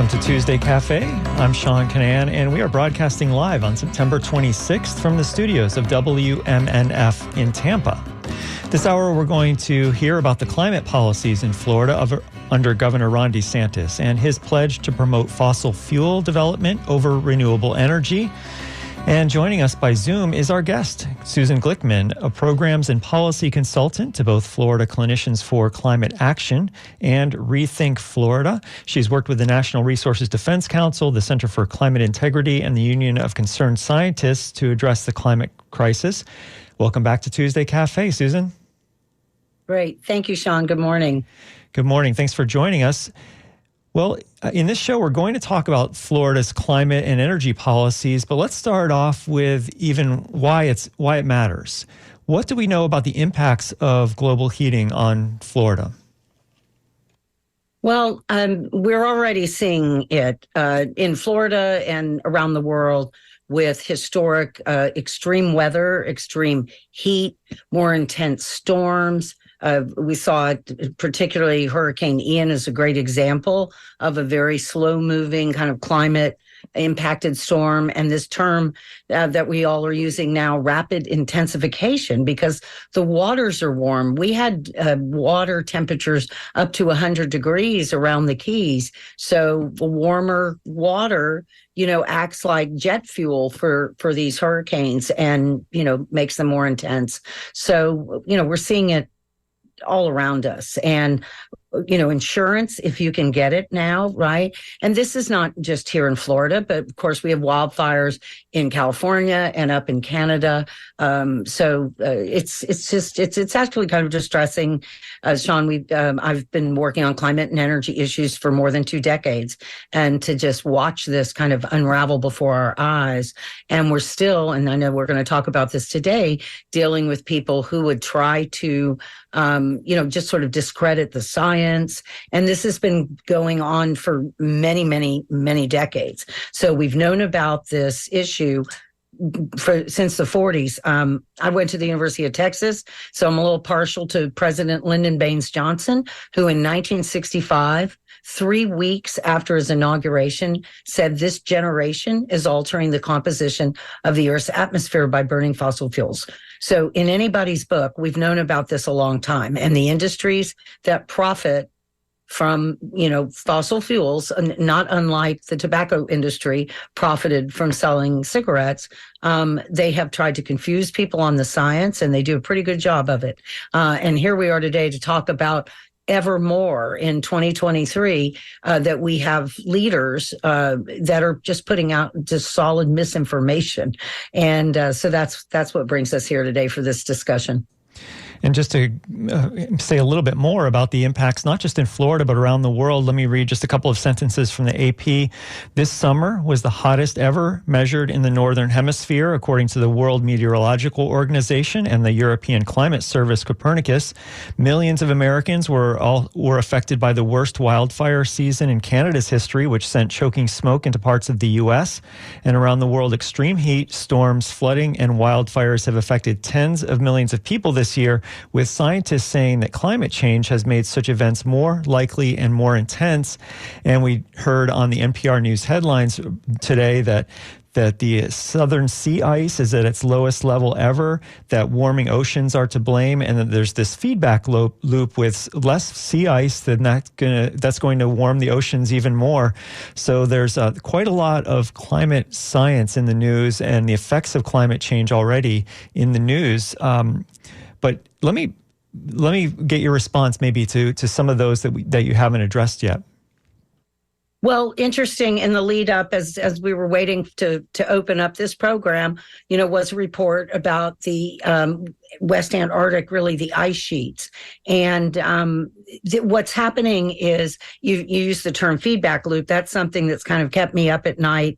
to Tuesday Cafe. I'm Sean Canan, and we are broadcasting live on September 26th from the studios of WMNF in Tampa. This hour, we're going to hear about the climate policies in Florida under Governor Ron DeSantis and his pledge to promote fossil fuel development over renewable energy. And joining us by Zoom is our guest, Susan Glickman, a programs and policy consultant to both Florida Clinicians for Climate Action and Rethink Florida. She's worked with the National Resources Defense Council, the Center for Climate Integrity, and the Union of Concerned Scientists to address the climate crisis. Welcome back to Tuesday Cafe, Susan. Great. Thank you, Sean. Good morning. Good morning. Thanks for joining us. Well, in this show, we're going to talk about Florida's climate and energy policies, but let's start off with even why it matters. What do we know about the impacts of global heating on Florida? Well, we're already seeing it in Florida and around the world with historic extreme weather, extreme heat, more intense storms. We saw it, particularly Hurricane Ian is a great example of a very slow-moving kind of climate-impacted storm. And this term that we all are using now, rapid intensification, because the waters are warm. We had water temperatures up to 100 degrees around the Keys. So the warmer water, acts like jet fuel for these hurricanes and, makes them more intense. So, we're seeing it all around us. And, insurance, if you can get it now, right? And this is not just here in Florida, but of course we have wildfires in California and up in Canada. So it's actually kind of distressing. Sean, I've been working on climate and energy issues for more than 2 decades, and to just watch this kind of unravel before our eyes. And we're still, and I know we're going to talk about this today, dealing with people who would try to, just sort of discredit the science. And this has been going on for many, many, many decades. So we've known about this issue since the 40s. I went to the University of Texas, so I'm a little partial to President Lyndon Baines Johnson, who in 1965, 3 weeks after his inauguration, said this generation is altering the composition of the Earth's atmosphere by burning fossil fuels. So in anybody's book, we've known about this a long time. And the industries that profit from, fossil fuels, not unlike the tobacco industry profited from selling cigarettes, they have tried to confuse people on the science, and they do a pretty good job of it. And here we are today to talk about ever more in 2023 that we have leaders that are just putting out just solid misinformation. And so that's what brings us here today for this discussion. And just to say a little bit more about the impacts, not just in Florida, but around the world, let me read just a couple of sentences from the AP. This summer was the hottest ever measured in the Northern Hemisphere, according to the World Meteorological Organization and the European Climate Service Copernicus. Millions of Americans were affected by the worst wildfire season in Canada's history, which sent choking smoke into parts of the U.S. And around the world, extreme heat, storms, flooding, and wildfires have affected tens of millions of people this year, with scientists saying that climate change has made such events more likely and more intense. And we heard on the NPR News headlines today that the southern sea ice is at its lowest level ever, that warming oceans are to blame, and that there's this feedback loop with less sea ice that's going to warm the oceans even more. So there's quite a lot of climate science in the news and the effects of climate change already in the news. But let me get your response maybe to some of those that you haven't addressed yet. Well, interesting in the lead up as we were waiting to open up this program, was a report about the West Antarctic, really the ice sheets. And what's happening is you use the term feedback loop. That's something that's kind of kept me up at night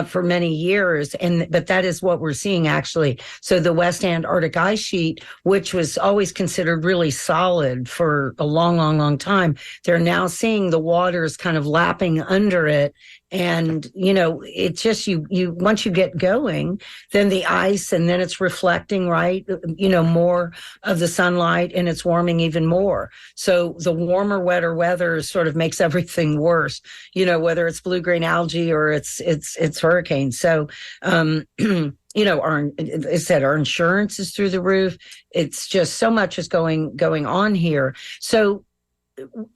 for many years. But that is what we're seeing, actually. So the West Antarctic ice sheet, which was always considered really solid for a long, long, long time, they're now seeing the waters kind of lapping under it And, it's just you once you get going, then the ice and then it's reflecting, right? More of the sunlight and it's warming even more. So the warmer, wetter weather sort of makes everything worse, whether it's blue-green algae or it's hurricanes. So, our insurance is through the roof. It's just so much is going on here. So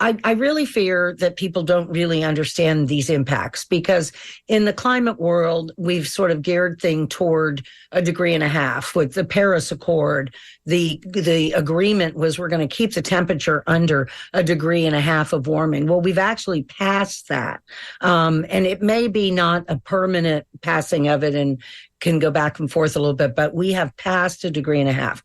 I really fear that people don't really understand these impacts, because in the climate world, we've sort of geared things toward 1.5 degrees with the Paris Accord. The agreement was we're going to keep the temperature under 1.5 degrees of warming. Well, we've actually passed that. And it may be not a permanent passing of it and can go back and forth a little bit, but we have passed 1.5 degrees.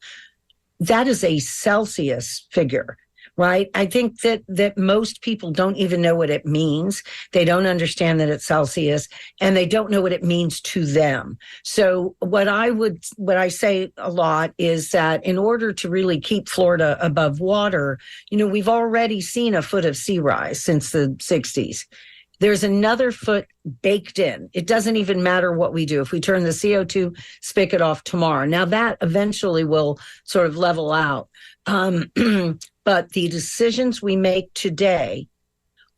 That is a Celsius figure. Right. I think that most people don't even know what it means. They don't understand that it's Celsius, and they don't know what it means to them. So what I say a lot is that in order to really keep Florida above water, we've already seen a foot of sea rise since the 60s. There's another foot baked in. It doesn't even matter what we do. If we turn the CO2 spigot off tomorrow, now that eventually will sort of level out. But the decisions we make today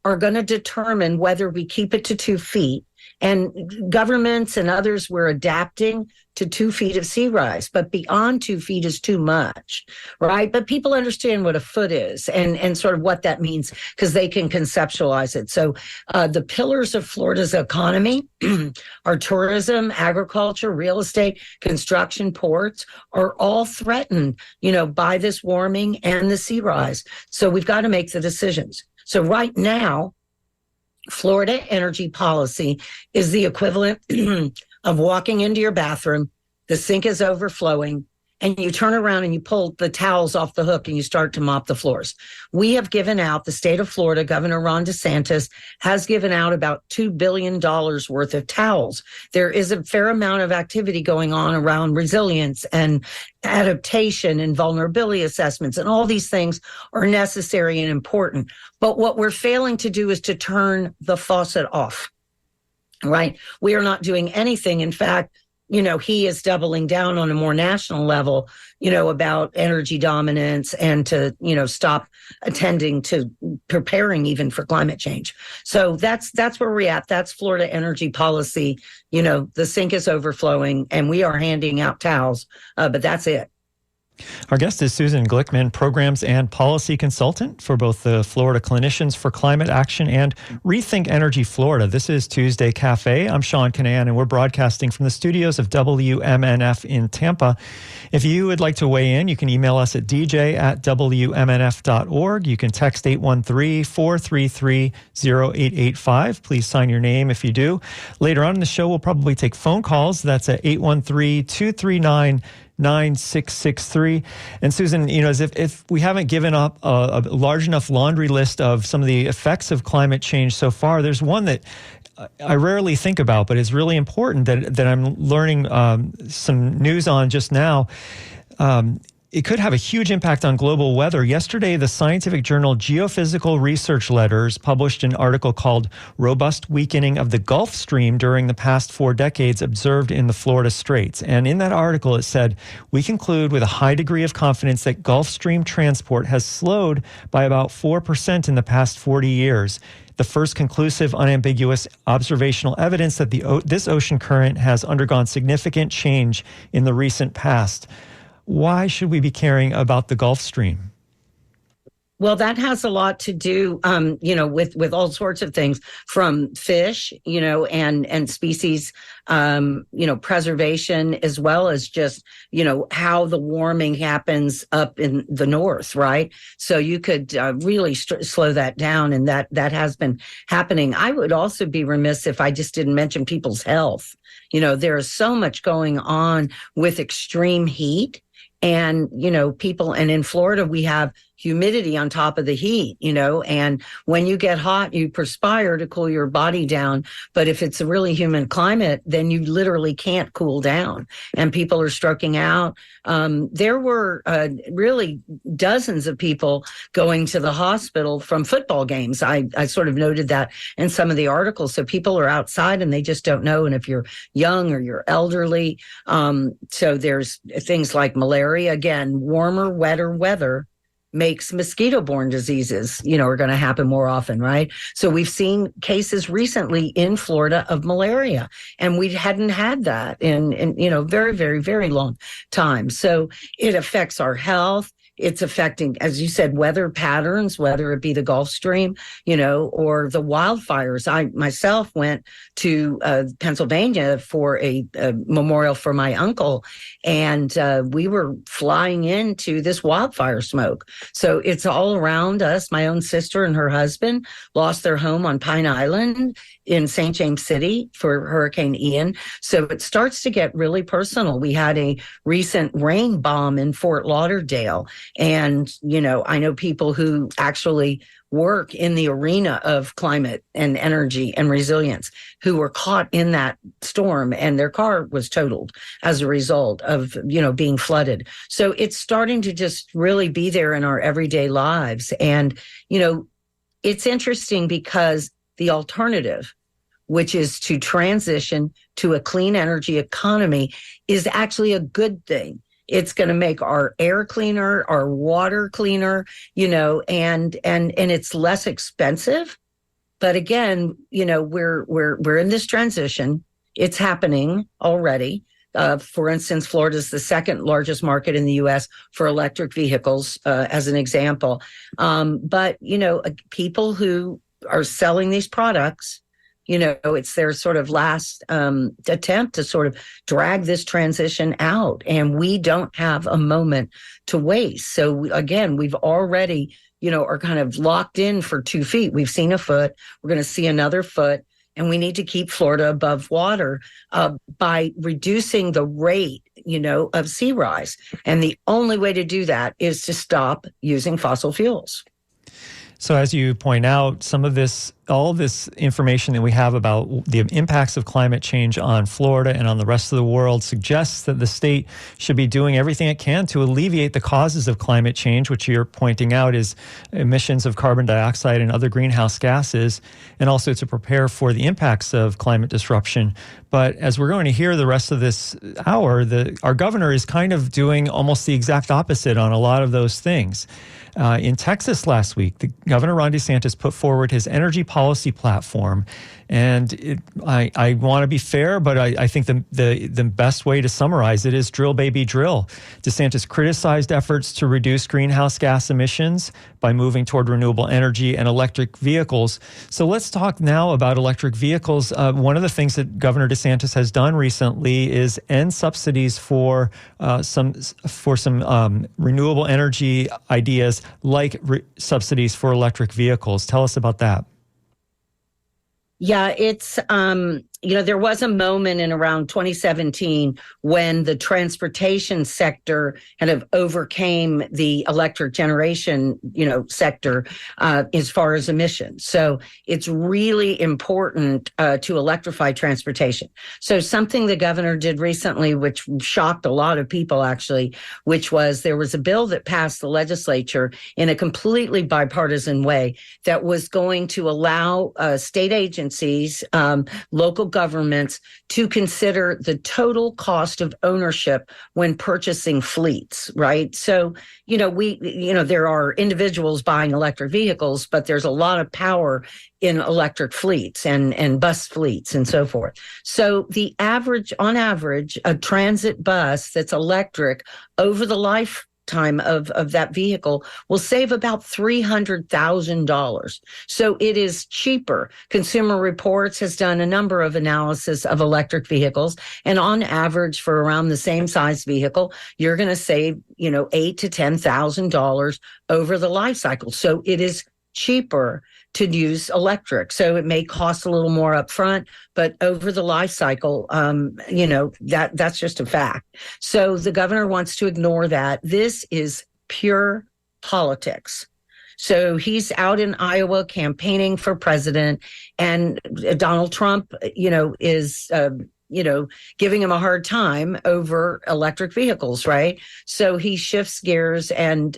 are going to determine whether we keep it to 2 feet. And governments and others were adapting to 2 feet of sea rise, but beyond 2 feet is too much, right? But people understand what a foot is and sort of what that means, because they can conceptualize it. So the pillars of Florida's economy are tourism, agriculture, real estate, construction, ports, are all threatened, by this warming and the sea rise. So we've got to make the decisions. So right now, Florida energy policy is the equivalent of walking into your bathroom, the sink is overflowing, and you turn around and you pull the towels off the hook and you start to mop the floors. We have given out, the state of Florida, Governor Ron DeSantis has given out about $2 billion worth of towels. There is a fair amount of activity going on around resilience and adaptation and vulnerability assessments, and all these things are necessary and important. But what we're failing to do is to turn the faucet off, right? We are not doing anything. In fact, he is doubling down on a more national level, about energy dominance and to, stop attending to preparing even for climate change. So that's where we're at. That's Florida energy policy. The sink is overflowing and we are handing out towels, but that's it. Our guest is Susan Glickman, Programs and Policy Consultant for both the Florida Clinicians for Climate Action and Rethink Energy Florida. This is Tuesday Cafe. I'm Sean Canan, and we're broadcasting from the studios of WMNF in Tampa. If you would like to weigh in, you can email us at dj@wmnf.org. You can text 813-433-0885. Please sign your name if you do. Later on in the show, we'll probably take phone calls. That's at 813-239-9663. And Susan, as if we haven't given up a large enough laundry list of some of the effects of climate change so far, there's one that I rarely think about, but it's really important that I'm learning some news on just now. It could have a huge impact on global weather. Yesterday, the scientific journal Geophysical Research Letters published an article called Robust Weakening of the Gulf Stream During the Past 4 Decades Observed in the Florida Straits. And in that article, it said, we conclude with a high degree of confidence that Gulf Stream transport has slowed by about 4% in the past 40 years. The first conclusive, unambiguous observational evidence that this ocean current has undergone significant change in the recent past. Why should we be caring about the Gulf Stream? Well, that has a lot to do, with all sorts of things, from fish, and species, preservation, as well as just, how the warming happens up in the north, right? So you could really slow that down, and that has been happening. I would also be remiss if I just didn't mention people's health. There is so much going on with extreme heat. And, people, and in Florida, we have humidity on top of the heat, and when you get hot, you perspire to cool your body down. But if it's a really humid climate, then you literally can't cool down, and people are stroking out. There were really dozens of people going to the hospital from football games. I sort of noted that in some of the articles. So people are outside and they just don't know. And if you're young or you're elderly, so there's things like malaria. Again, warmer, wetter weather makes mosquito-borne diseases, are going to happen more often, right? So we've seen cases recently in Florida of malaria, and we hadn't had that in very, very, very long time. So it affects our health. It's affecting, as you said, weather patterns, whether it be the Gulf Stream, or the wildfires. I myself went to Pennsylvania for a memorial for my uncle, and we were flying into this wildfire smoke. So it's all around us. My own sister and her husband lost their home on Pine Island in St. James City for Hurricane Ian. So it starts to get really personal. We had a recent rain bomb in Fort Lauderdale. And, I know people who actually work in the arena of climate and energy and resilience who were caught in that storm, and their car was totaled as a result of, being flooded. So it's starting to just really be there in our everyday lives. And, it's interesting because the alternative, which is to transition to a clean energy economy, is actually a good thing. It's going to make our air cleaner, our water cleaner, and it's less expensive. But again, we're in this transition. It's happening already. For instance, Florida is the second largest market in the U.S. for electric vehicles, as an example. But people who are selling these products, it's their sort of last attempt to sort of drag this transition out. And we don't have a moment to waste. So again, we've already, are kind of locked in for 2 feet. We've seen a foot. We're going to see another foot. And we need to keep Florida above water by reducing the rate, of sea rise. And the only way to do that is to stop using fossil fuels. So as you point out, all this information that we have about the impacts of climate change on Florida and on the rest of the world suggests that the state should be doing everything it can to alleviate the causes of climate change, which you're pointing out is emissions of carbon dioxide and other greenhouse gases, and also to prepare for the impacts of climate disruption. But as we're going to hear the rest of this hour, our governor is kind of doing almost the exact opposite on a lot of those things. In Texas last week, Governor Ron DeSantis put forward his energy policy platform. And I want to be fair, but I think the best way to summarize it is drill, baby, drill. DeSantis criticized efforts to reduce greenhouse gas emissions by moving toward renewable energy and electric vehicles. So let's talk now about electric vehicles. One of the things that Governor DeSantis has done recently is end subsidies for some renewable energy ideas like subsidies for electric vehicles. Tell us about that. Yeah, it's, there was a moment in around 2017 when the transportation sector kind of overcame the electric generation, sector as far as emissions. So it's really important to electrify transportation. So something the governor did recently, which shocked a lot of people actually, which was there was a bill that passed the legislature in a completely bipartisan way that was going to allow state agencies, local governments to consider the total cost of ownership when purchasing fleets, right? So, there are individuals buying electric vehicles, but there's a lot of power in electric fleets and bus fleets and so forth. So on average, a transit bus that's electric over the lifetime of that vehicle will save about $300,000. So it is cheaper. Consumer Reports has done a number of analysis of electric vehicles, and on average for around the same size vehicle, you're going to save, $8,000 to $10,000 over the life cycle. So it is cheaper to use electric. So it may cost a little more upfront, but over the life cycle, that's just a fact. So the governor wants to ignore that. This is pure politics. So he's out in Iowa campaigning for president, and Donald Trump, is giving him a hard time over electric vehicles, right? So he shifts gears, and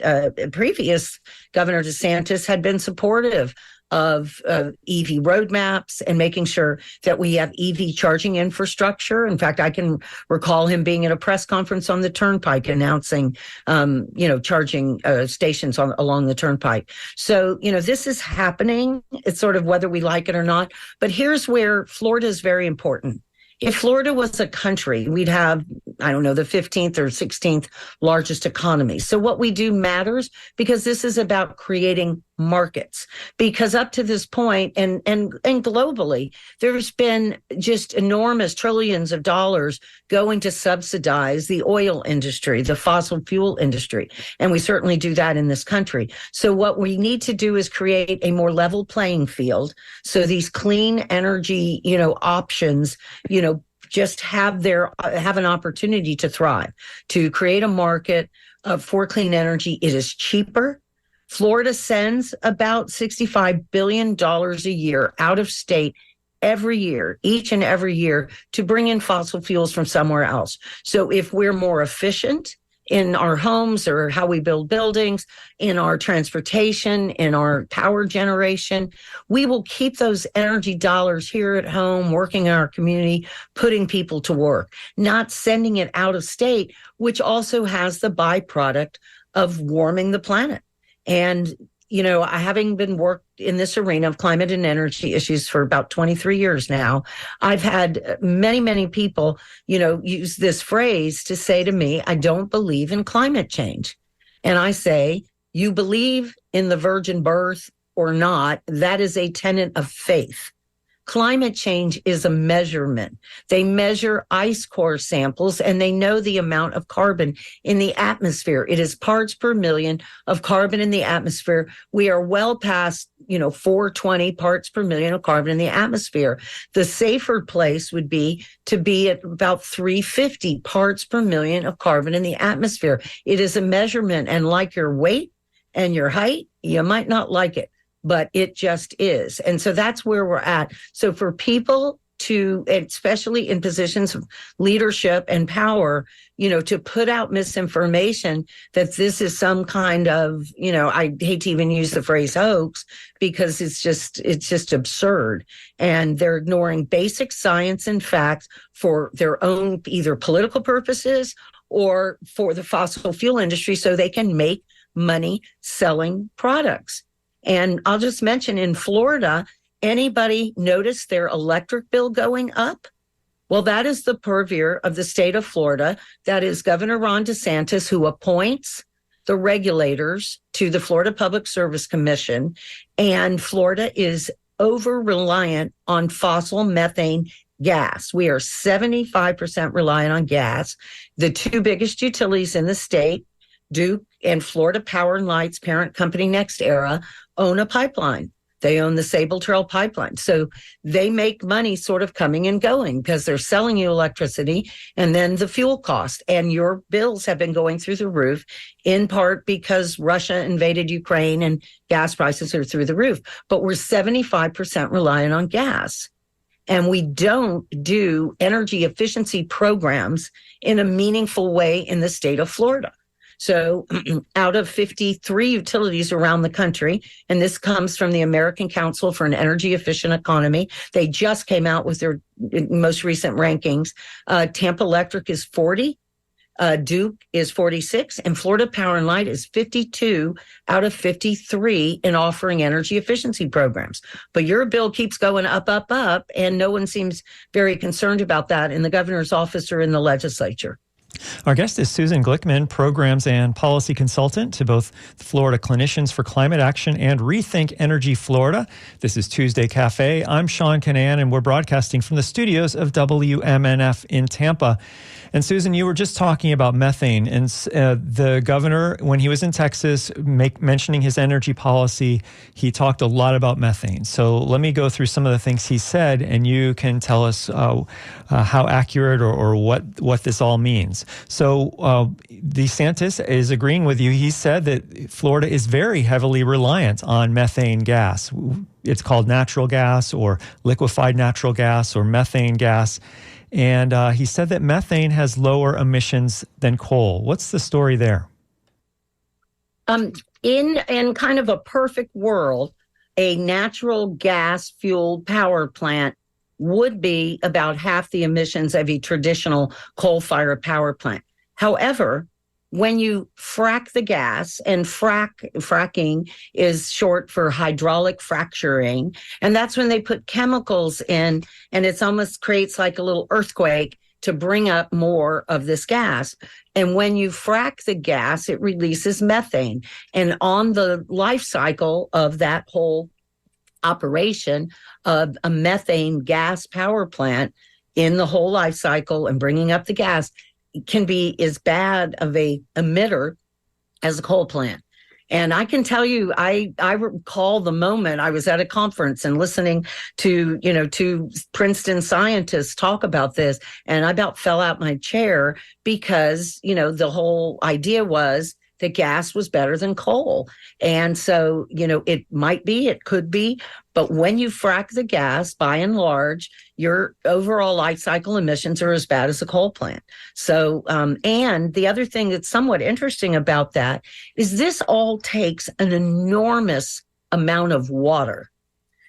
previous Governor DeSantis had been supportive of EV roadmaps and making sure that we have EV charging infrastructure. In fact, I can recall him being at a press conference on the Turnpike announcing, charging stations along the Turnpike. So, this is happening. It's sort of whether we like it or not. But here's where Florida is very important. If Florida was a country, we'd have, the 15th or 16th largest economy. So what we do matters, because this is about creating markets. Because up to this point, and globally, there's been just enormous trillions of dollars going to subsidize the oil industry, the fossil fuel industry. And we certainly do that in this country. So what we need to do is create a more level playing field. So these clean energy, options, just have an opportunity to thrive, to create a market for clean energy. It is cheaper. Florida sends about $65 billion a year out of state every year, each and every year, to bring in fossil fuels from somewhere else. So if we're more efficient in our homes or how we build buildings, in our transportation, in our power generation, we will keep those energy dollars here at home, working in our community, putting people to work, not sending it out of state, which also has the byproduct of warming the planet. And, having been worked in this arena of climate and energy issues for about 23 years now, I've had many, many people, use this phrase to say to me, I don't believe in climate change. And I say, you believe in the virgin birth or not, that is a tenet of faith. Climate change is a measurement. They measure ice core samples, and they know the amount of carbon in the atmosphere. It is parts per million of carbon in the atmosphere. We are well past, 420 parts per million of carbon in the atmosphere. The safer place would be to be at about 350 parts per million of carbon in the atmosphere. It is a measurement, and like your weight and your height, you might not like it, but it just is. And so that's where we're at. So for people to, especially in positions of leadership and power, to put out misinformation that this is some kind of, I hate to even use the phrase hoax, because it's just absurd. And they're ignoring basic science and facts for their own either political purposes or for the fossil fuel industry so they can make money selling products. And I'll just mention, in Florida, anybody notice their electric bill going up? Well, that is the purview of the state of Florida. That is Governor Ron DeSantis, who appoints the regulators to the Florida Public Service Commission. And Florida is over-reliant on fossil methane gas. We are 75% reliant on gas. The two biggest utilities in the state, Duke and Florida Power and Light's parent company, NextEra, own a pipeline. They own the Sable Trail pipeline. So they make money sort of coming and going because they're selling you electricity and then the fuel cost. And your bills have been going through the roof, in part because Russia invaded Ukraine and gas prices are through the roof. But we're 75% reliant on gas. And we don't do energy efficiency programs in a meaningful way in the state of Florida. So out of 53 utilities around the country, and this comes from the American Council for an Energy Efficient Economy, they just came out with their most recent rankings. Tampa Electric is 40, Duke is 46, and Florida Power and Light is 52 out of 53 in offering energy efficiency programs. But your bill keeps going up, up, up, and no one seems very concerned about that in the governor's office or in the legislature. Our guest is Susan Glickman, Programs and Policy Consultant to both Florida Clinicians for Climate Action and Rethink Energy Florida. This is Tuesday Cafe. I'm Sean Canan, and we're broadcasting from the studios of WMNF in Tampa. And Susan, you were just talking about methane, and the governor, when he was in Texas, mentioning his energy policy, he talked a lot about methane. So let me go through some of the things he said, and you can tell us how accurate or what this all means. emissions. So DeSantis is agreeing with you. He said that Florida is very heavily reliant on methane gas. It's called natural gas or liquefied natural gas or methane gas. And he said that methane has lower emissions than coal. What's the story there? In kind of a perfect world, a natural gas fueled power plant would be about half the emissions of a traditional coal-fired power plant. However, when you frack the gas, and fracking is short for hydraulic fracturing, and that's when they put chemicals in, and it's almost creates like a little earthquake to bring up more of this gas. And when you frack the gas, it releases methane. And on the life cycle of that whole operation of a methane gas power plant, in the whole life cycle and bringing up the gas, can be as bad of a emitter as a coal plant. And I can tell you, I recall the moment I was at a conference and listening to, two Princeton scientists talk about this, and I about fell out my chair because, the whole idea was that gas was better than coal. And so, it might be, it could be, but when you frack the gas, by and large, your overall life cycle emissions are as bad as a coal plant. So, and the other thing that's somewhat interesting about that is this all takes an enormous amount of water.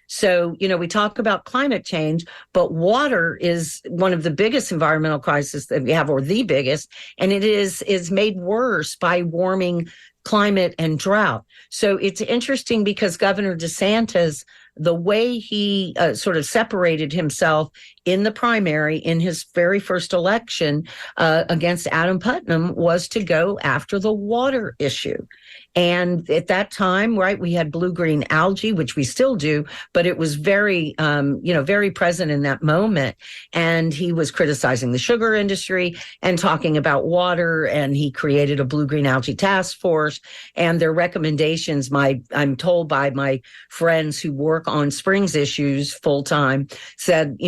So, we talk about climate change, but water is one of the biggest environmental crises that we have, or the biggest, and it is made worse by warming climate and drought. So it's interesting because Governor DeSantis, the way he sort of separated himself in the primary in his very first election against Adam Putnam was to go after the water issue. And at that time, right, we had blue-green algae, which we still do, but it was very, very present in that moment. And he was criticizing the sugar industry and talking about water, and he created a blue-green algae task force. And their recommendations, I'm told by my friends who work on springs issues full-time, said,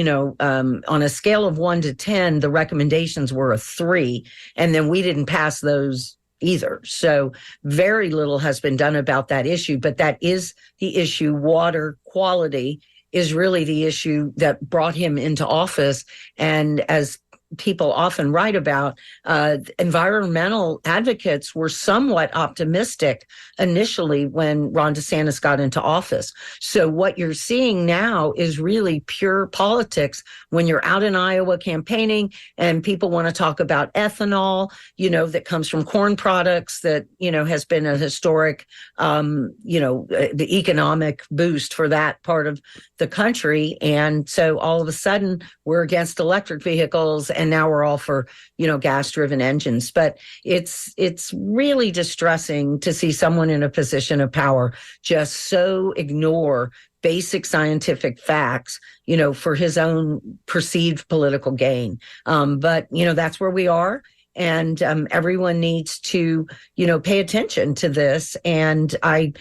on a scale of 1 to 10, the recommendations were a 3, and then we didn't pass those either. So very little has been done about that issue, but that is the issue. Water quality is really the issue that brought him into office. And as people often write about, environmental advocates were somewhat optimistic initially when Ron DeSantis got into office. So what you're seeing now is really pure politics when you're out in Iowa campaigning and people want to talk about ethanol, that comes from corn products that, has been a historic, the economic boost for that part of the country. And so all of a sudden we're against electric vehicles, and now we're all for, gas-driven engines. But it's really distressing to see someone in a position of power just so ignore basic scientific facts, for his own perceived political gain. But that's where we are. And everyone needs to, pay attention to this. And I,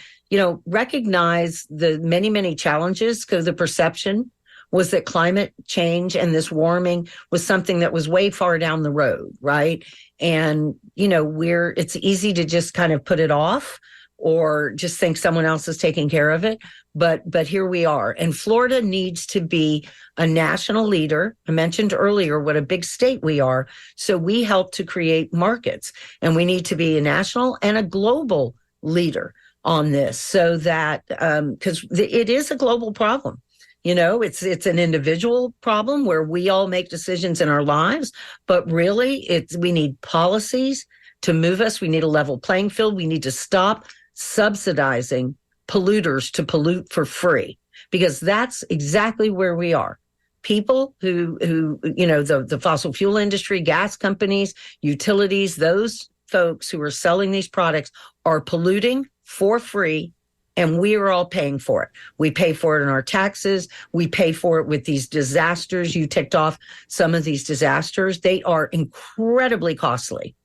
recognize the many, many challenges, because the perception was that climate change and this warming was something that was way far down the road, right? And, it's easy to just kind of put it off or just think someone else is taking care of it. But here we are. And Florida needs to be a national leader. I mentioned earlier what a big state we are. So we help to create markets, and we need to be a national and a global leader on this, so that because it is a global problem. It's an individual problem where we all make decisions in our lives, but really we need policies to move us. We need a level playing field. We need to stop subsidizing polluters to pollute for free, because that's exactly where we are. People who the fossil fuel industry, gas companies, utilities, those folks who are selling these products are polluting for free, and we are all paying for it. We pay for it in our taxes. We pay for it with these disasters. You ticked off some of these disasters. They are incredibly costly.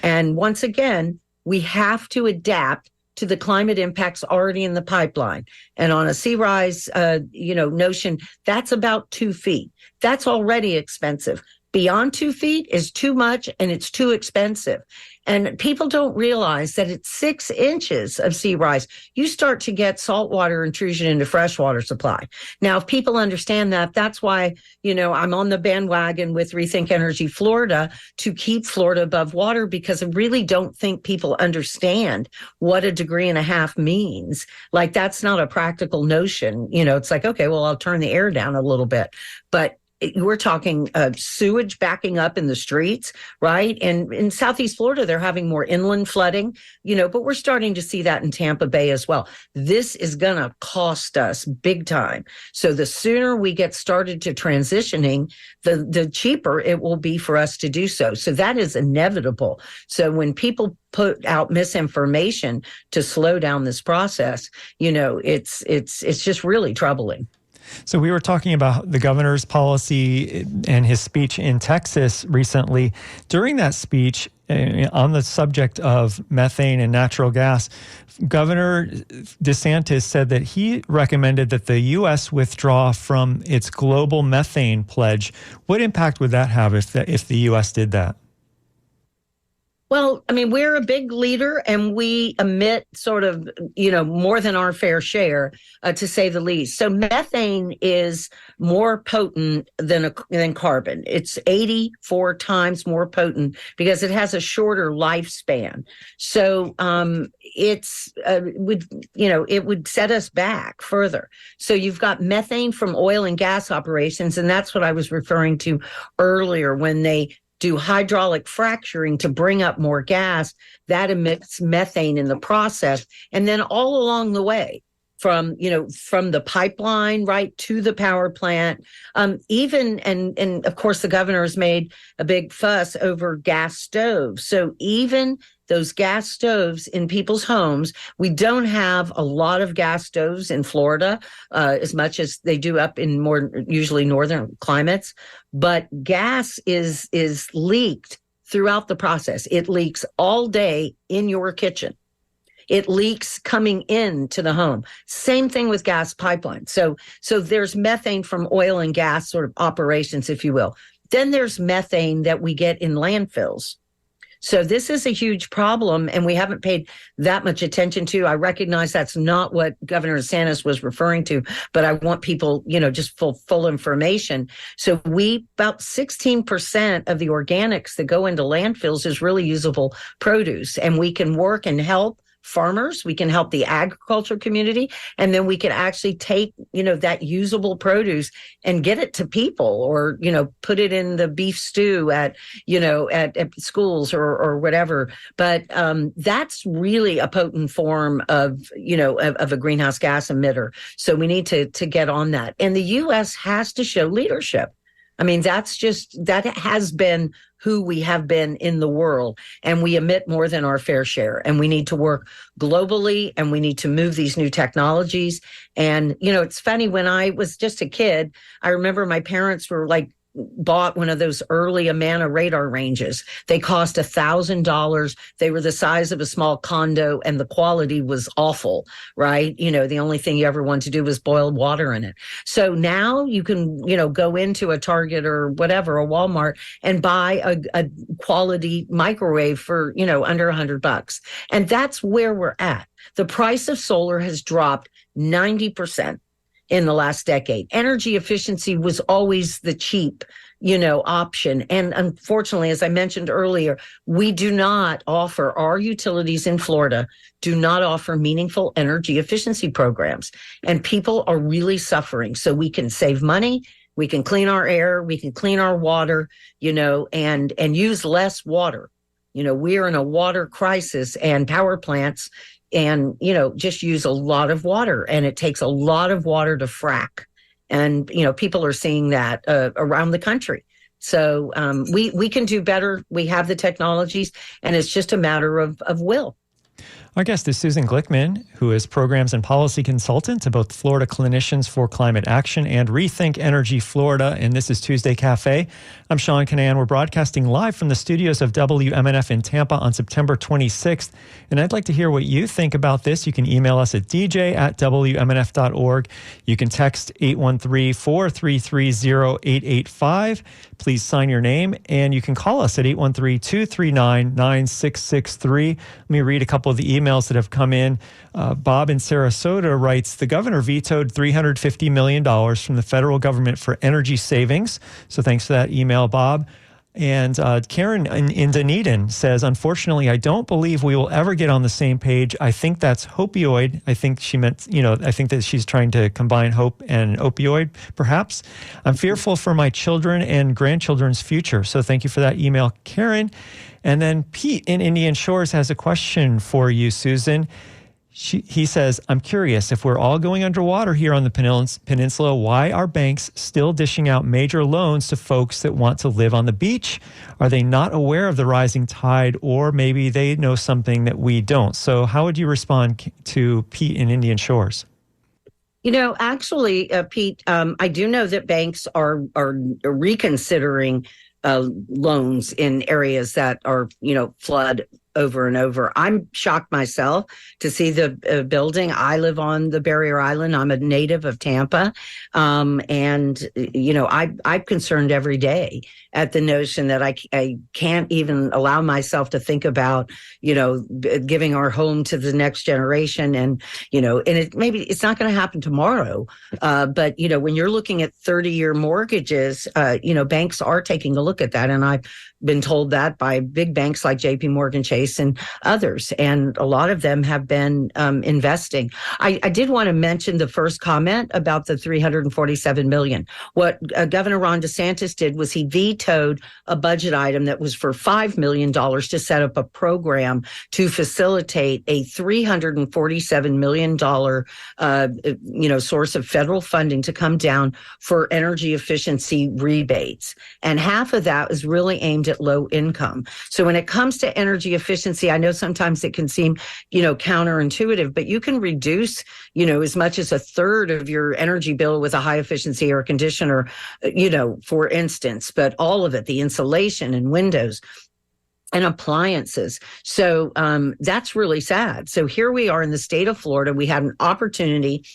And once again, we have to adapt to the climate impacts already in the pipeline. And on a sea rise, notion, that's about 2 feet. That's already expensive. Beyond 2 feet is too much and it's too expensive. And people don't realize that at 6 inches of sea rise, you start to get saltwater intrusion into freshwater supply. Now, if people understand that, that's why, I'm on the bandwagon with Rethink Energy Florida to keep Florida above water, because I really don't think people understand what 1.5 degrees means. Like, that's not a practical notion. It's like, okay, well, I'll turn the air down a little bit. But we're talking sewage backing up in the streets, right? And in Southeast Florida, they're having more inland flooding, but we're starting to see that in Tampa Bay as well. This is going to cost us big time. So the sooner we get started to transitioning, the cheaper it will be for us to do so. So that is inevitable. So when people put out misinformation to slow down this process, it's just really troubling. So we were talking about the governor's policy and his speech in Texas recently. During that speech, on the subject of methane and natural gas, Governor DeSantis said that he recommended that the U.S. withdraw from its global methane pledge. What impact would that have if the U.S. did that? Well, we're a big leader and we emit sort of, more than our fair share, to say the least. So methane is more potent than carbon. It's 84 times more potent because it has a shorter lifespan. So it would set us back further. So you've got methane from oil and gas operations, and that's what I was referring to earlier when they do hydraulic fracturing to bring up more gas, that emits methane in the process. And then all along the way, from the pipeline right to the power plant, and of course the governor has made a big fuss over gas stoves. So even those gas stoves in people's homes, we don't have a lot of gas stoves in Florida, as much as they do up in more usually northern climates. But gas is leaked throughout the process. It leaks all day in your kitchen. It leaks coming into the home. Same thing with gas pipelines. So there's methane from oil and gas sort of operations, if you will. Then there's methane that we get in landfills. So this is a huge problem, and we haven't paid that much attention to. I recognize that's not what Governor DeSantis was referring to, but I want people, just full information. So about 16% of the organics that go into landfills is really usable produce, and we can work and help farmers, we can help the agriculture community, and then we can actually take, that usable produce and get it to people, or, put it in the beef stew at schools or whatever. But that's really a potent form of a greenhouse gas emitter. So we need to get on that. And the U.S. has to show leadership. That has been who we have been in the world, and we emit more than our fair share, and we need to work globally, and we need to move these new technologies. And, it's funny, when I was just a kid, I remember my parents were bought one of those early Amana radar ranges. They cost $1,000. They were the size of a small condo, and the quality was awful, right? The only thing you ever wanted to do was boil water in it. So now you can, go into a Target or whatever, a Walmart, and buy a quality microwave for, under $100. And that's where we're at. The price of solar has dropped 90% in the last decade. Energy efficiency was always the cheap, option. And unfortunately, as I mentioned earlier, our utilities in Florida do not offer meaningful energy efficiency programs. And people are really suffering. So we can save money, we can clean our air, we can clean our water, and use less water. We're in a water crisis, and power plants and, just use a lot of water, and it takes a lot of water to frack. And, people are seeing that around the country. So we can do better. We have the technologies, and it's just a matter of will. Our guest is Susan Glickman, who is Programs and Policy Consultant to both Florida Clinicians for Climate Action and Rethink Energy Florida, and this is Tuesday Cafe. I'm Sean Canan. We're broadcasting live from the studios of WMNF in Tampa on September 26th, and I'd like to hear what you think about this. You can email us at dj@wmnf.org. You can text 813-433-0885. Please sign your name, and you can call us at 813-239-9663. Let me read a couple of the emails that have come in. Bob in Sarasota writes, the governor vetoed $350 million from the federal government for energy savings. So thanks for that email, Bob. And Karen in Dunedin says, unfortunately, I don't believe we will ever get on the same page. I think that's opioid. I think she meant, I think that she's trying to combine hope and opioid, perhaps. I'm fearful for my children and grandchildren's future. So thank you for that email, Karen. And then Pete in Indian Shores has a question for you, Susan. He says, I'm curious, if we're all going underwater here on the peninsula, why are banks still dishing out major loans to folks that want to live on the beach? Are they not aware of the rising tide, or maybe they know something that we don't? So how would you respond to Pete in Indian Shores? Actually, Pete, I do know that banks are reconsidering loans in areas that are, flood over and over. I'm shocked myself to see the building. I live on the barrier island. I'm a native of Tampa. I'm concerned every day at the notion that I can't even allow myself to think about, giving our home to the next generation. And, maybe it's not going to happen tomorrow. But, when you're looking at 30-year mortgages, banks are taking a look at that. And I've been told that by big banks like JP Morgan Chase and others. And a lot of them have been investing. I did want to mention the first comment about the $347 million. What Governor Ron DeSantis did was he vetoed a budget item that was for $5 million to set up a program to facilitate a $347 million source of federal funding to come down for energy efficiency rebates. And half of that is really aimed at low income. So when it comes to energy efficiency, I know sometimes it can seem, counterintuitive, but you can reduce, as much as a third of your energy bill with a high efficiency air conditioner, for instance, but all of it, the insulation and windows and appliances. So that's really sad. So here we are in the state of Florida. We had an opportunity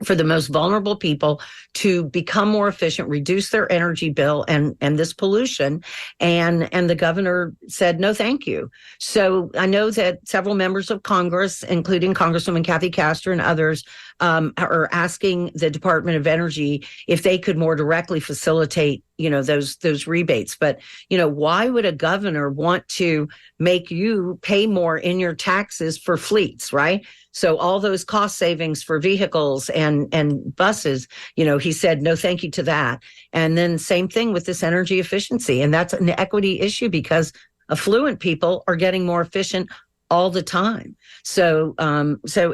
for the most vulnerable people to become more efficient, reduce their energy bill and this pollution. And the governor said, no, thank you. So I know that several members of Congress, including Congresswoman Kathy Castor and others, are asking the Department of Energy if they could more directly facilitate those rebates. But, why would a governor want to make you pay more in your taxes for fleets, right? So all those cost savings for vehicles and buses, he said, no, thank you to that. And then same thing with this energy efficiency. And that's an equity issue because affluent people are getting more efficient all the time. So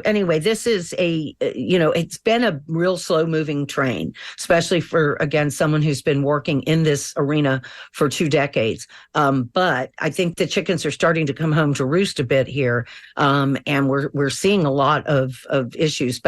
anyway, this is it's been a real slow moving train, especially for, again, someone who's been working in this arena for 2 decades. But I think the chickens are starting to come home to roost a bit here. And we're seeing a lot of issues,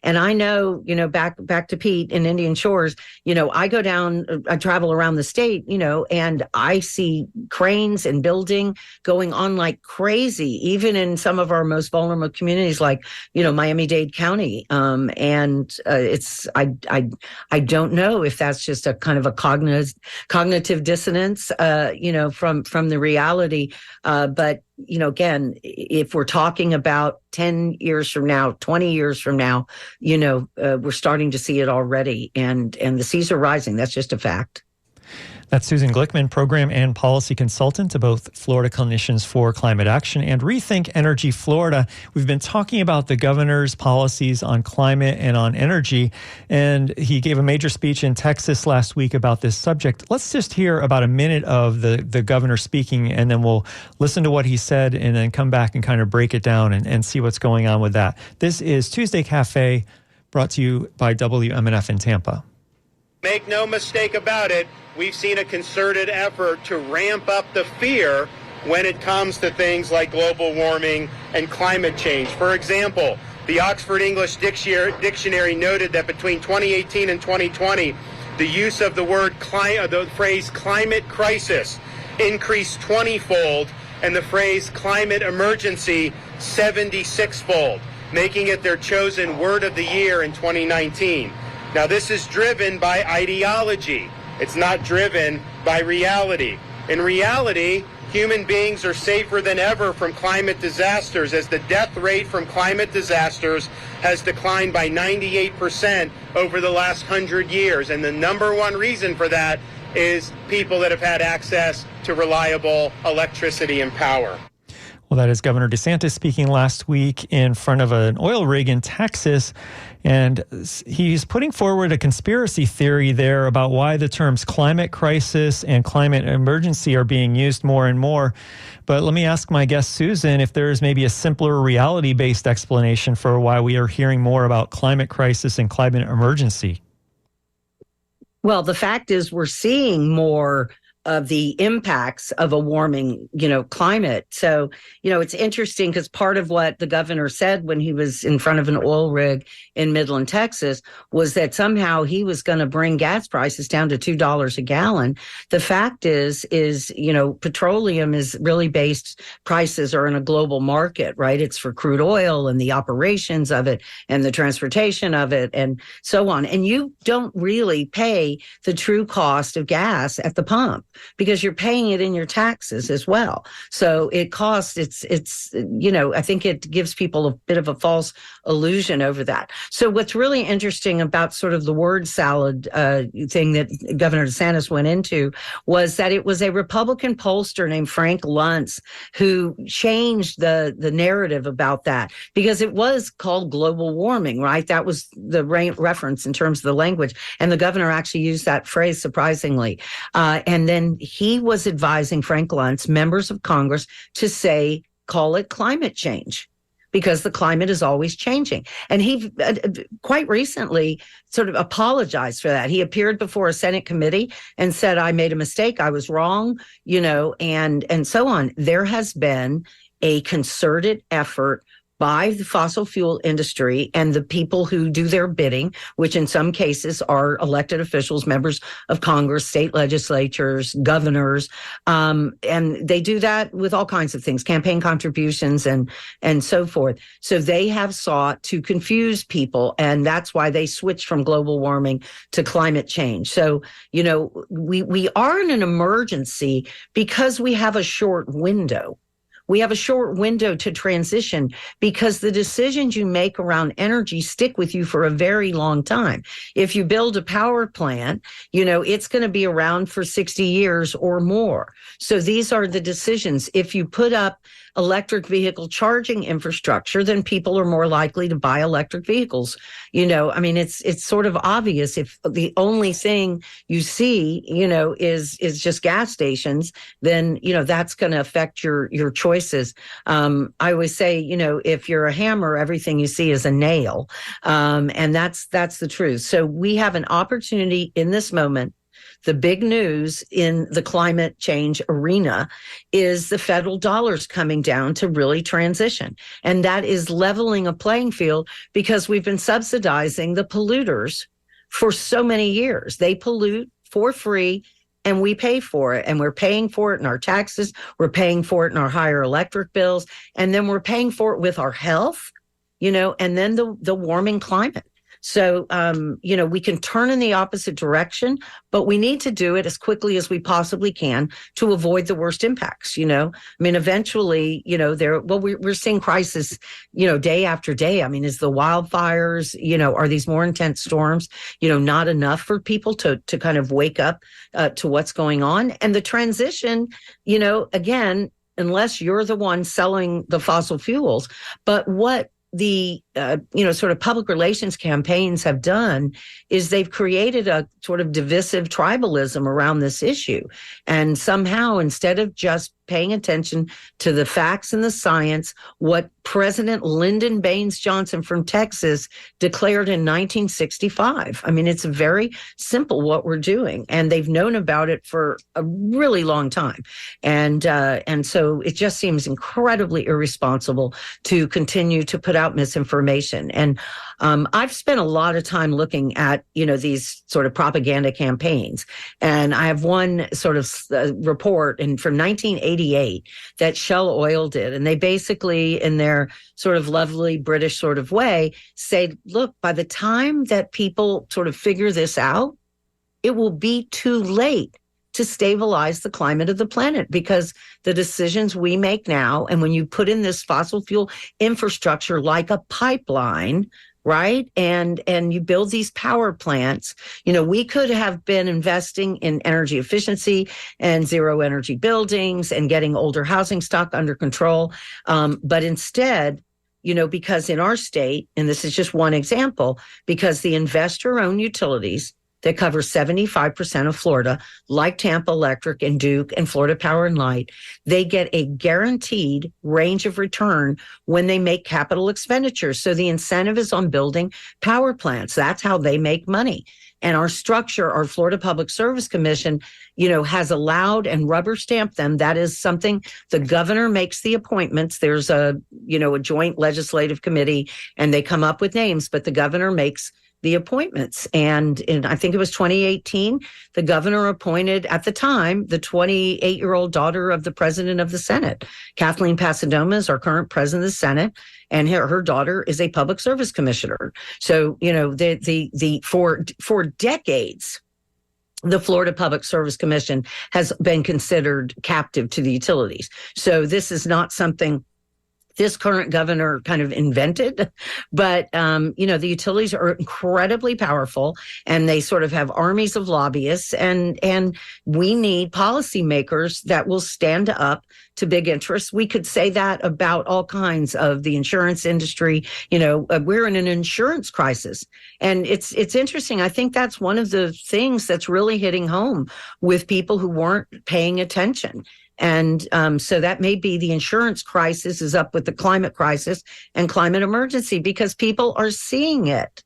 and I know, back to Pete in Indian Shores, I go down, I travel around the state, and I see cranes and building going on like crazy, even in some of our most vulnerable communities like, Miami-Dade County. It's, I don't know if that's just a kind of a cognitive dissonance, from the reality. But, again, if we're talking about 10 years from now, 20 years from now, we're starting to see it already. And the seas are rising. That's just a fact. That's Susan Glickman, Program and Policy Consultant to both Florida Clinicians for Climate Action and Rethink Energy Florida. We've been talking about the governor's policies on climate and on energy, and he gave a major speech in Texas last week about this subject. Let's just hear about a minute of the governor speaking, and then we'll listen to what he said and then come back and kind of break it down and see what's going on with that. This is Tuesday Cafe, brought to you by WMNF in Tampa. Make no mistake about it, we've seen a concerted effort to ramp up the fear when it comes to things like global warming and climate change. For example, the Oxford English Dictionary noted that between 2018 and 2020, the use of the phrase climate crisis increased 20-fold, and the phrase climate emergency 76-fold, making it their chosen word of the year in 2019. Now, this is driven by ideology. It's not driven by reality. In reality, human beings are safer than ever from climate disasters, as the death rate from climate disasters has declined by 98% over the last 100 years. And the number one reason for that is people that have had access to reliable electricity and power. Well, that is Governor DeSantis speaking last week in front of an oil rig in Texas. And he's putting forward a conspiracy theory there about why the terms climate crisis and climate emergency are being used more and more. But let me ask my guest, Susan, if there is maybe a simpler reality-based explanation for why we are hearing more about climate crisis and climate emergency. Well, the fact is we're seeing more of the impacts of a warming, climate. So, it's interesting because part of what the governor said when he was in front of an oil rig in Midland, Texas, was that somehow he was going to bring gas prices down to $2 a gallon. The fact is, petroleum is really prices are in a global market, right? It's for crude oil and the operations of it and the transportation of it and so on. And you don't really pay the true cost of gas at the pump, because you're paying it in your taxes as well. So it costs, I think it gives people a bit of a false illusion over that. So what's really interesting about sort of the word salad thing that Governor DeSantis went into was that it was a Republican pollster named Frank Luntz who changed the narrative about that, because it was called global warming, right? That was the reference in terms of the language. And the governor actually used that phrase, surprisingly. And then he was advising Frank Luntz, members of Congress, to call it climate change, because the climate is always changing. And he quite recently sort of apologized for that. He appeared before a Senate committee and said, I made a mistake, I was wrong, and so on. There has been a concerted effort by the fossil fuel industry and the people who do their bidding, which in some cases are elected officials, members of Congress, state legislatures, governors, and they do that with all kinds of things, campaign contributions and so forth. So they have sought to confuse people, and that's why they switched from global warming to climate change. So, we are in an emergency because we have a short window. We have a short window to transition because the decisions you make around energy stick with you for a very long time. If you build a power plant, it's going to be around for 60 years or more. So these are the decisions. If you put up electric vehicle charging infrastructure, then people are more likely to buy electric vehicles. It's sort of obvious. If the only thing you see, is just gas stations, then, that's going to affect your choices. I always say, if you're a hammer, everything you see is a nail. And that's the truth. So we have an opportunity in this moment. The big news in the climate change arena is the federal dollars coming down to really transition. And that is leveling a playing field, because we've been subsidizing the polluters for so many years. They pollute for free, and we pay for it. And we're paying for it in our taxes. We're paying for it in our higher electric bills. And then we're paying for it with our health, and then the warming climate. So, we can turn in the opposite direction, but we need to do it as quickly as we possibly can to avoid the worst impacts. Eventually, we're seeing crisis, day after day. Is the wildfires, are these more intense storms, not enough for people to kind of wake up to what's going on? And the transition, again, unless you're the one selling the fossil fuels, but what the sort of public relations campaigns have done is they've created a sort of divisive tribalism around this issue. And somehow, instead of just paying attention to the facts and the science, what President Lyndon Baines Johnson from Texas declared in 1965. I mean, it's very simple what we're doing, and they've known about it for a really long time. And so it just seems incredibly irresponsible to continue to put out misinformation. And I've spent a lot of time looking at, these sort of propaganda campaigns. And I have one sort of report from 1988 that Shell Oil did. And they basically, in their sort of lovely British sort of way, say, look, by the time that people sort of figure this out, it will be too late to stabilize the climate of the planet, because the decisions we make now, and when you put in this fossil fuel infrastructure like a pipeline, right? And you build these power plants, we could have been investing in energy efficiency and zero energy buildings and getting older housing stock under control. But instead, because in our state, and this is just one example, because the investor-owned utilities that cover 75% of Florida, like Tampa Electric and Duke and Florida Power and Light, they get a guaranteed range of return when they make capital expenditures. So the incentive is on building power plants. That's how they make money. And our structure, our Florida Public Service Commission, has allowed and rubber stamped them. That is something the governor makes the appointments. There's a joint legislative committee, and they come up with names, but the governor makes the appointments. And in, I think it was 2018, the governor appointed, at the time, the 28-year-old daughter of the president of the Senate. Kathleen Pasadoma is our current president of the Senate, and her daughter is a public service commissioner. So, for decades, the Florida Public Service Commission has been considered captive to the utilities. So this is not something this current governor kind of invented, but, the utilities are incredibly powerful, and they sort of have armies of lobbyists, and we need policymakers that will stand up to big interests. We could say that about all kinds of the insurance industry. We're in an insurance crisis, and it's interesting. I think that's one of the things that's really hitting home with people who weren't paying attention. And so that may be the insurance crisis is up with the climate crisis and climate emergency, because people are seeing it,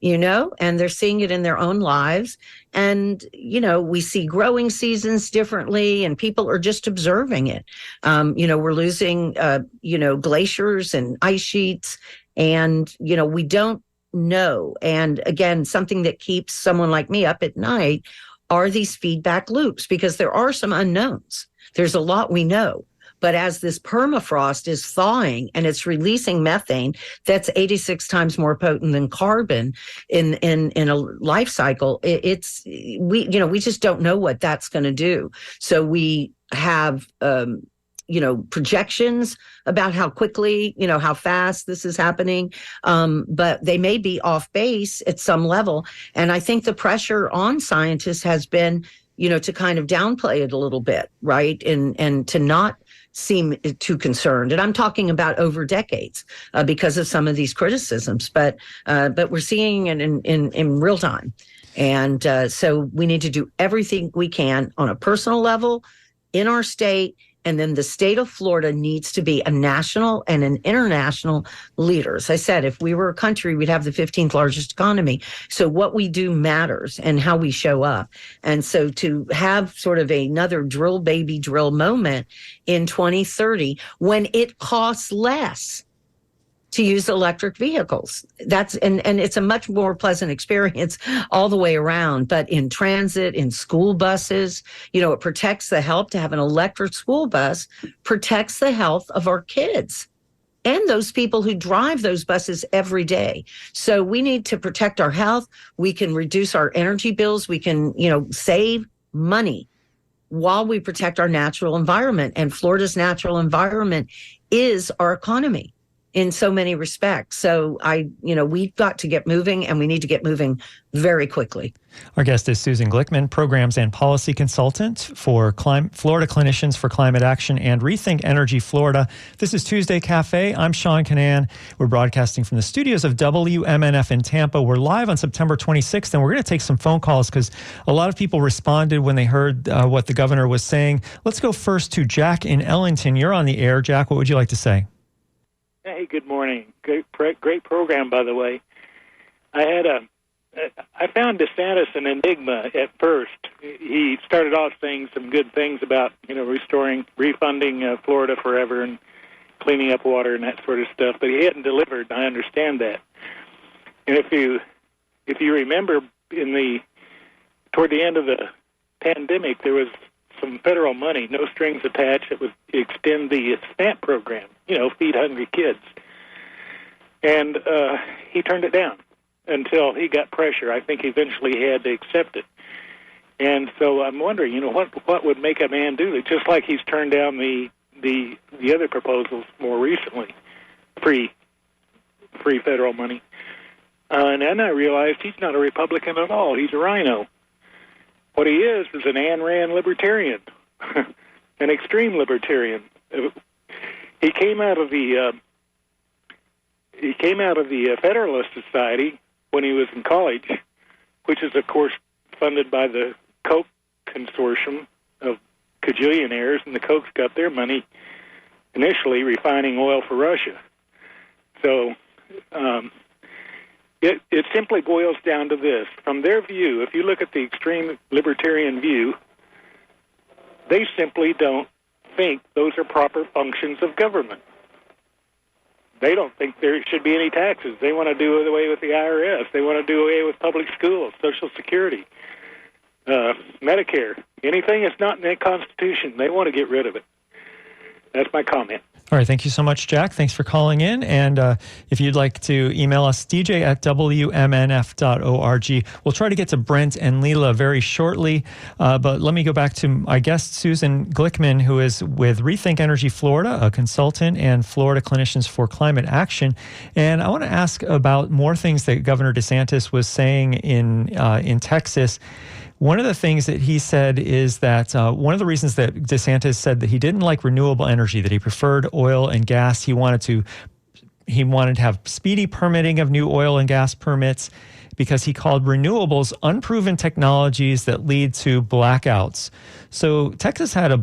and they're seeing it in their own lives. And, we see growing seasons differently, and people are just observing it. We're losing, glaciers and ice sheets, and, we don't know. And again, something that keeps someone like me up at night are these feedback loops, because there are some unknowns. There's a lot we know, but as this permafrost is thawing and it's releasing methane that's 86 times more potent than carbon in a life cycle, we just don't know what that's going to do. So we have projections about how quickly, how fast this is happening, but they may be off base at some level. And I think the pressure on scientists has been to kind of downplay it a little bit, right? And to not seem too concerned. And I'm talking about over decades because of some of these criticisms, but we're seeing it in real time. And so we need to do everything we can on a personal level in our state. And then the state of Florida needs to be a national and an international leader. As I said, if we were a country, we'd have the 15th largest economy. So what we do matters, and how we show up. And so to have sort of another drill baby drill moment in 2030, when it costs less to use electric vehicles. And it's a much more pleasant experience all the way around. But in transit, in school buses, it protects the health. To have an electric school bus protects the health of our kids and those people who drive those buses every day. So we need to protect our health. We can reduce our energy bills. We can, save money while we protect our natural environment. And Florida's natural environment is our economy. in so many respects. So we've got to get moving, and we need to get moving very quickly. Our guest is Susan Glickman, Programs and Policy Consultant for Florida Clinicians for Climate Action and Rethink Energy Florida. This is Tuesday Cafe. I'm Sean Canan. We're broadcasting from the studios of WMNF in Tampa. We're live on September 26th, and we're going to take some phone calls because a lot of people responded when they heard what the governor was saying. Let's go first to Jack in Ellington. You're on the air. Jack, what would you like to say? Hey, good morning. Great program, by the way. I found DeSantis an enigma at first. He started off saying some good things about, refunding Florida forever and cleaning up water and that sort of stuff, but he hadn't delivered. I understand that. And if you remember, toward the end of the pandemic, there was some federal money, no strings attached, that would extend the SNAP program, feed hungry kids. And he turned it down until he got pressure. I think eventually he had to accept it. And so I'm wondering, what would make a man do it? Just like he's turned down the other proposals more recently, free federal money. And then I realized he's not a Republican at all. He's a rhino. What he is an Ayn Rand libertarian, an extreme libertarian. He came out of the Federalist Society when he was in college, which is, of course, funded by the Koch consortium of cajillionaires, and the Kochs got their money initially refining oil for Russia. So it simply boils down to this. From their view, if you look at the extreme libertarian view, they simply don't think those are proper functions of government. They don't think there should be any taxes. They want to do away with the IRS. They want to do away with public schools, Social Security, Medicare. Anything that's not in the Constitution, they want to get rid of it. That's my comment. All right. Thank you so much, Jack. Thanks for calling in. And if you'd like to email us, dj@wmnf.org. We'll try to get to Brent and Leela very shortly. But let me go back to my guest, Susan Glickman, who is with Rethink Energy Florida, a consultant, and Florida Clinicians for Climate Action. And I want to ask about more things that Governor DeSantis was saying in Texas. One of the things that he said is that one of the reasons that DeSantis said that he didn't like renewable energy, that he preferred oil and gas, he wanted to have speedy permitting of new oil and gas permits because he called renewables unproven technologies that lead to blackouts. So Texas had a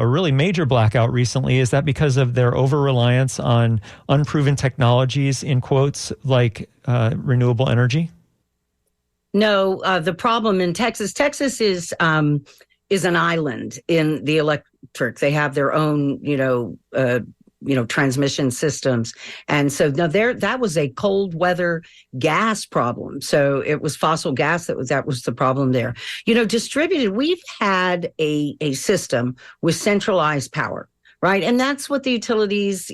really major blackout recently. Is that because of their over-reliance on unproven technologies, in quotes, like renewable energy? No, the problem in Texas is an island in the electric. They have their own, transmission systems. And so now that was a cold weather gas problem. So it was fossil gas that was the problem there. Distributed, we've had a system with centralized power. Right. And that's what the utilities,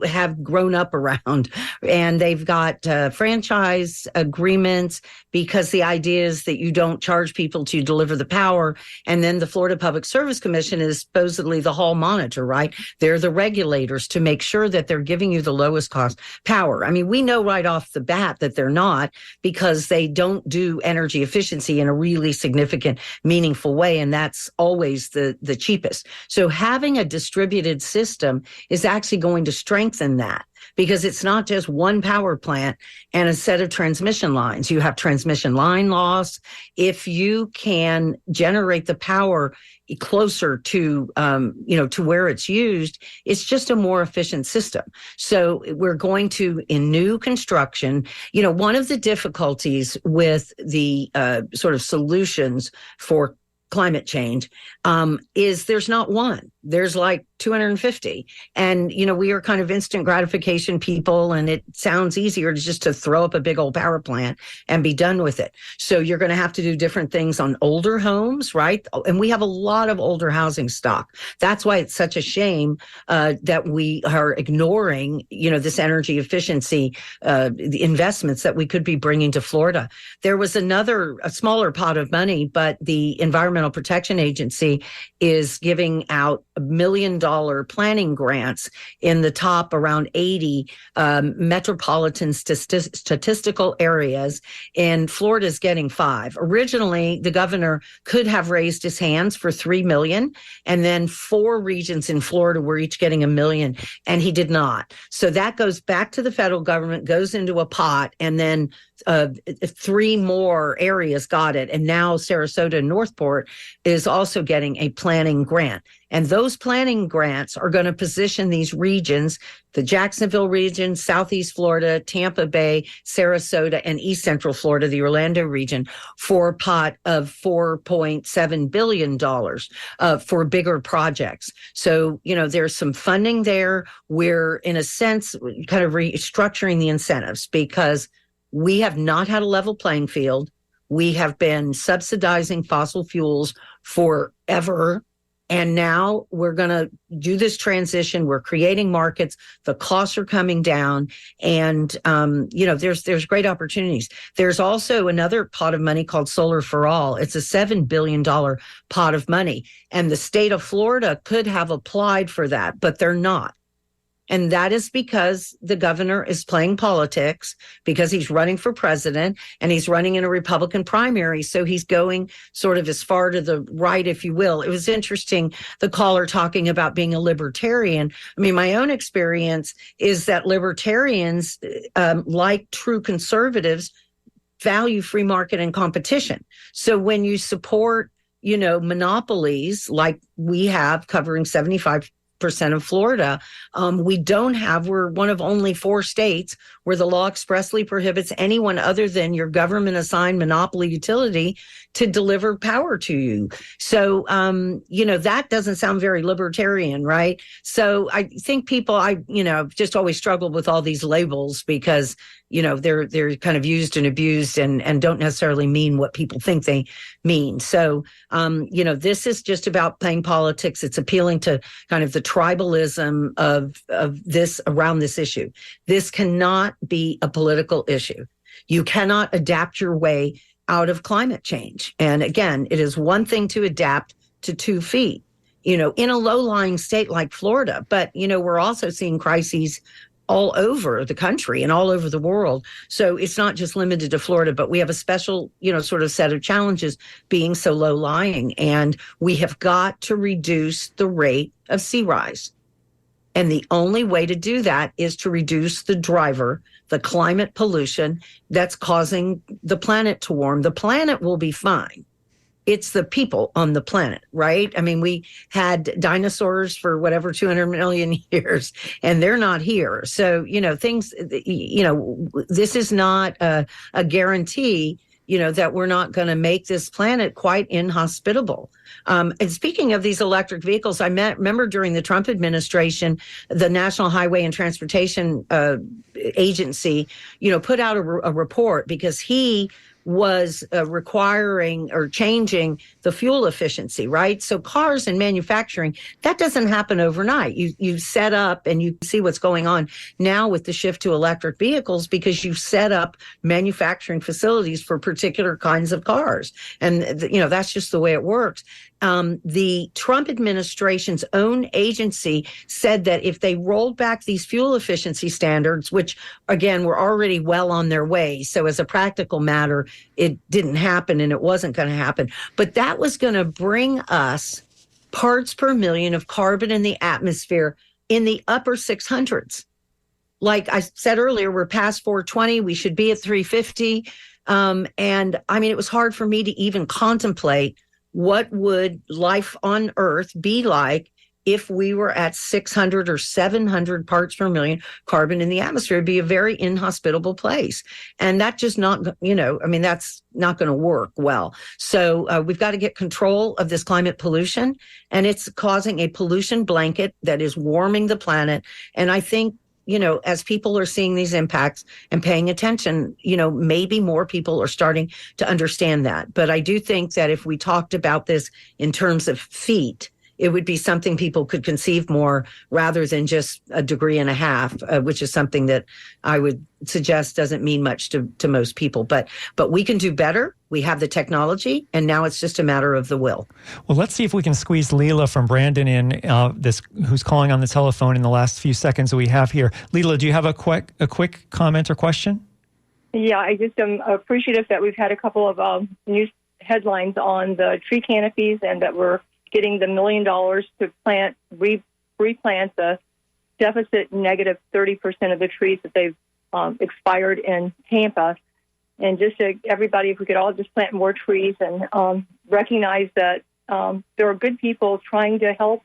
have grown up around. And they've got franchise agreements because the idea is that you don't charge people to deliver the power. And then the Florida Public Service Commission is supposedly the hall monitor, right? They're the regulators to make sure that they're giving you the lowest cost power. I mean, we know right off the bat that they're not because they don't do energy efficiency in a really significant, meaningful way. And that's always the cheapest. So having a distributed system is actually going to strengthen that because it's not just one power plant and a set of transmission lines. You have transmission line loss. If you can generate the power closer to, to where it's used, it's just a more efficient system. So we're going to, in new construction, one of the difficulties with the sort of solutions for climate change is there's not one. There's like 250. And, we are kind of instant gratification people, and it sounds easier just to throw up a big old power plant and be done with it. So you're going to have to do different things on older homes, right? And we have a lot of older housing stock. That's why it's such a shame that we are ignoring, this energy efficiency, the investments that we could be bringing to Florida. There was a smaller pot of money, but the Environmental Protection Agency is giving out million planning grants in the top around 80 metropolitan statistical areas, and Florida's getting 5. Originally, the governor could have raised his hands for $3 million, and then 4 regions in Florida were each getting $1 million, and he did not. So that goes back to the federal government, goes into a pot, and then 3 more areas got it. And now Sarasota and Northport is also getting a planning grant. And those planning grants are going to position these regions, the Jacksonville region, Southeast Florida, Tampa Bay, Sarasota, and East Central Florida, the Orlando region, for a pot of $4.7 billion for bigger projects. So, there's some funding there. We're, in a sense, kind of restructuring the incentives because we have not had a level playing field. We have been subsidizing fossil fuels forever. And now we're going to do this transition. We're creating markets. The costs are coming down. And, there's great opportunities. There's also another pot of money called Solar for All. It's a $7 billion pot of money. And the state of Florida could have applied for that, but they're not. And that is because the governor is playing politics, because he's running for president and he's running in a Republican primary. So he's going sort of as far to the right, if you will. It was interesting, the caller talking about being a libertarian. I mean, my own experience is that libertarians, like true conservatives, value free market and competition. So when you support, monopolies like we have covering 75% of Florida, we're one of only 4 states where the law expressly prohibits anyone other than your government assigned monopoly utility to deliver power to you. So, that doesn't sound very libertarian, right? So I think people, just always struggled with all these labels because, they're kind of used and abused and don't necessarily mean what people think they mean. So, this is just about playing politics. It's appealing to kind of the tribalism of this around this issue. This cannot be a political issue. You cannot adapt your way out of climate change. And again, it is one thing to adapt to 2 feet, in a low-lying state like Florida. But, we're also seeing crises all over the country and all over the world. So it's not just limited to Florida, but we have a special, sort of set of challenges being so low-lying. And we have got to reduce the rate of sea rise. And the only way to do that is to reduce the driver, the climate pollution that's causing the planet to warm. The planet will be fine. It's the people on the planet, right? I mean, we had dinosaurs for 200 million years, and they're not here. So, this is not a guarantee, that we're not going to make this planet quite inhospitable. And speaking of these electric vehicles, I remember during the Trump administration, the National Highway and Transportation Agency, put out a report because he was requiring or changing the fuel efficiency, right? So cars and manufacturing, that doesn't happen overnight. You set up, and you see what's going on now with the shift to electric vehicles because you set up manufacturing facilities for particular kinds of cars. And, that's just the way it works. The Trump administration's own agency said that if they rolled back these fuel efficiency standards, which again, were already well on their way. So as a practical matter, it didn't happen and it wasn't going to happen. But that was going to bring us parts per million of carbon in the atmosphere in the upper 600s. Like I said earlier, we're past 420. We should be at 350. And I mean, it was hard for me to even contemplate what would life on Earth be like if we were at 600 or 700 parts per million carbon in the atmosphere. It'd be a very inhospitable place. And that's just not, that's not going to work well. So we've got to get control of this climate pollution, and it's causing a pollution blanket that is warming the planet. And I think, as people are seeing these impacts and paying attention, maybe more people are starting to understand that. But I do think that if we talked about this in terms of feet, it would be something people could conceive more rather than just a degree and a half, which is something that I would suggest doesn't mean much to most people. But we can do better. We have the technology, and now it's just a matter of the will. Well, let's see if we can squeeze Leela from Brandon in, who's calling on the telephone in the last few seconds that we have here. Leela, do you have a quick comment or question? Yeah, I just am appreciative that we've had a couple of news headlines on the tree canopies and that we're getting the $1 million to replant the deficit negative 30% of the trees that they've expired in Tampa. And just to everybody, if we could all just plant more trees and recognize that there are good people trying to help.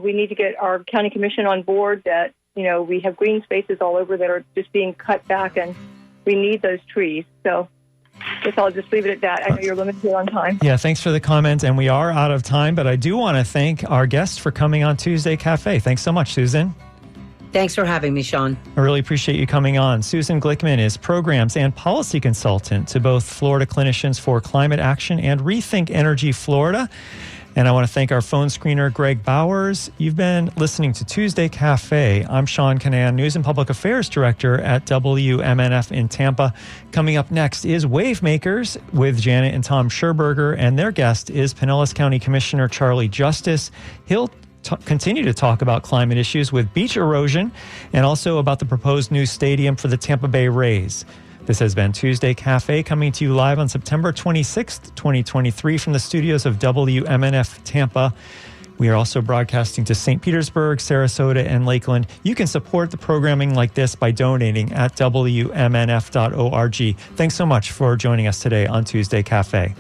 We need to get our county commission on board that, we have green spaces all over that are just being cut back, and we need those trees. So I guess I'll just leave it at that. I know you're limited on time. Yeah, thanks for the comment. And we are out of time, but I do want to thank our guest for coming on Tuesday Cafe. Thanks so much, Susan. Thanks for having me, Sean. I really appreciate you coming on. Susan Glickman is programs and policy consultant to both Florida Clinicians for Climate Action and Rethink Energy Florida. And I want to thank our phone screener, Greg Bowers. You've been listening to Tuesday Cafe. I'm Sean Canan, News and Public Affairs Director at WMNF in Tampa. Coming up next is Wavemakers with Janet and Tom Scherberger, and their guest is Pinellas County Commissioner Charlie Justice. He'll continue to talk about climate issues with beach erosion and also about the proposed new stadium for the Tampa Bay Rays. This has been Tuesday Cafe, coming to you live on September 26th, 2023 from the studios of WMNF Tampa. We are also broadcasting to St. Petersburg, Sarasota, and Lakeland. You can support the programming like this by donating at WMNF.org. Thanks so much for joining us today on Tuesday Cafe.